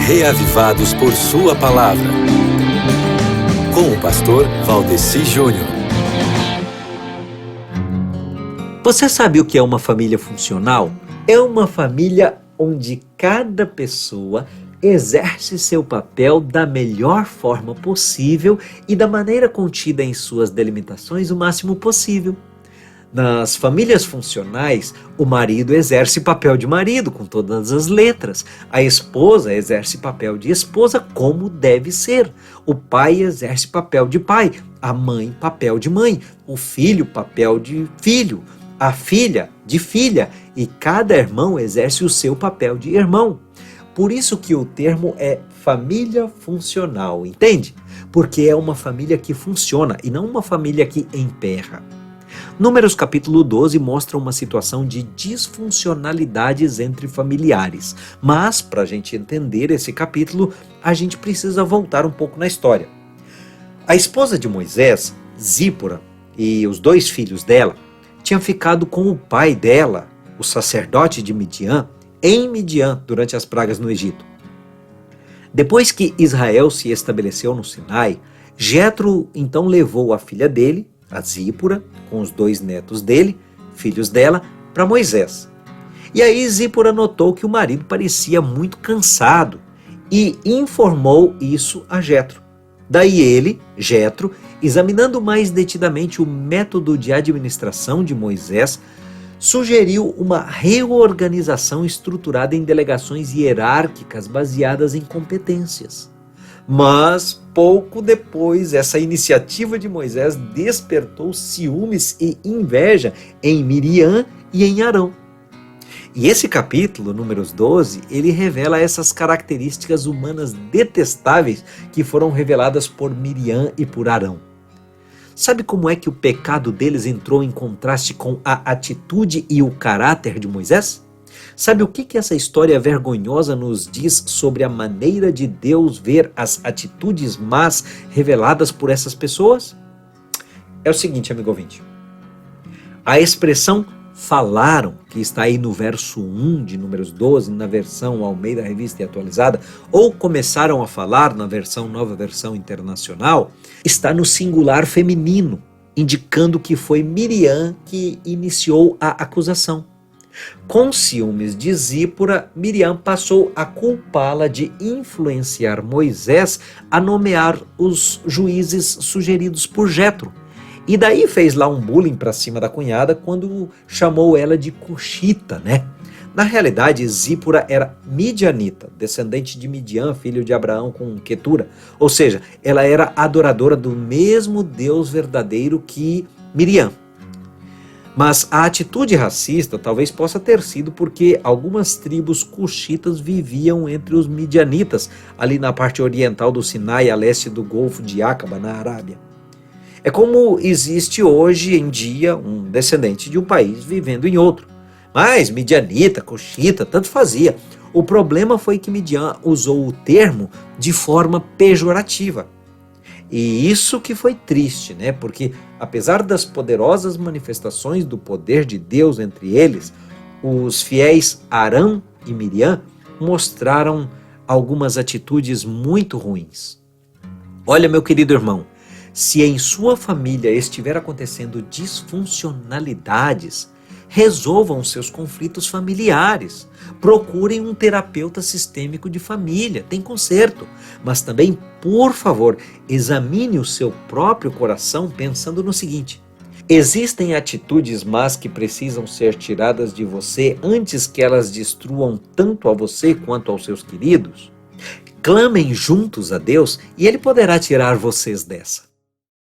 reavivados por sua palavra. Com o pastor Valdeci Júnior. Você sabe o que é uma família funcional? É uma família onde cada pessoa exerce seu papel da melhor forma possível e da maneira contida em suas delimitações o máximo possível. Nas famílias funcionais, o marido exerce papel de marido com todas as letras, a esposa exerce papel de esposa como deve ser, o pai exerce papel de pai, a mãe papel de mãe, o filho papel de filho, a filha de filha, e cada irmão exerce o seu papel de irmão. Por isso que o termo é família funcional, entende? Porque é uma família que funciona e não uma família que emperra. Números capítulo 12 mostra uma situação de disfuncionalidades entre familiares. Mas, para a gente entender esse capítulo, a gente precisa voltar um pouco na história. A esposa de Moisés, Zípora, e os 2 filhos dela, tinham ficado com o pai dela, o sacerdote de Midian, em Midian durante as pragas no Egito. Depois que Israel se estabeleceu no Sinai, Jetro então levou a filha dele, a Zípora, com os 2 netos dele, filhos dela, para Moisés. E aí Zípora notou que o marido parecia muito cansado e informou isso a Jetro. Daí ele, Jetro, examinando mais detidamente o método de administração de Moisés, sugeriu uma reorganização estruturada em delegações hierárquicas baseadas em competências. Mas, pouco depois, essa iniciativa de Moisés despertou ciúmes e inveja em Miriam e em Arão. E esse capítulo, Números 12, ele revela essas características humanas detestáveis que foram reveladas por Miriam e por Arão. Sabe como é que o pecado deles entrou em contraste com a atitude e o caráter de Moisés? Sabe o que essa história vergonhosa nos diz sobre a maneira de Deus ver as atitudes más reveladas por essas pessoas? É o seguinte, amigo ouvinte. A expressão falaram, que está aí no verso 1 de Números 12, na versão Almeida Revista e Atualizada, ou começaram a falar na versão Nova Versão Internacional, está no singular feminino, indicando que foi Miriam que iniciou a acusação. Com ciúmes de Zípora, Miriam passou a culpá-la de influenciar Moisés a nomear os juízes sugeridos por Jetro. E daí fez lá um bullying para cima da cunhada quando chamou ela de Cuxita, né? Na realidade, Zípora era midianita, descendente de Midian, filho de Abraão com Quetura. Ou seja, ela era adoradora do mesmo Deus verdadeiro que Miriam. Mas a atitude racista talvez possa ter sido porque algumas tribos cuxitas viviam entre os midianitas, ali na parte oriental do Sinai, a leste do Golfo de Aqaba, na Arábia. É como existe hoje em dia um descendente de um país vivendo em outro. Mas midianita, cuxita, tanto fazia. O problema foi que Midian usou o termo de forma pejorativa. E isso que foi triste, né? Porque apesar das poderosas manifestações do poder de Deus entre eles, os fiéis Arão e Miriam mostraram algumas atitudes muito ruins. Olha, meu querido irmão, se em sua família estiver acontecendo disfuncionalidades, resolvam seus conflitos familiares. Procurem um terapeuta sistêmico de família, tem conserto. Mas também, por favor, examine o seu próprio coração pensando no seguinte: existem atitudes más que precisam ser tiradas de você antes que elas destruam tanto a você quanto aos seus queridos? Clamem juntos a Deus e Ele poderá tirar vocês dessa.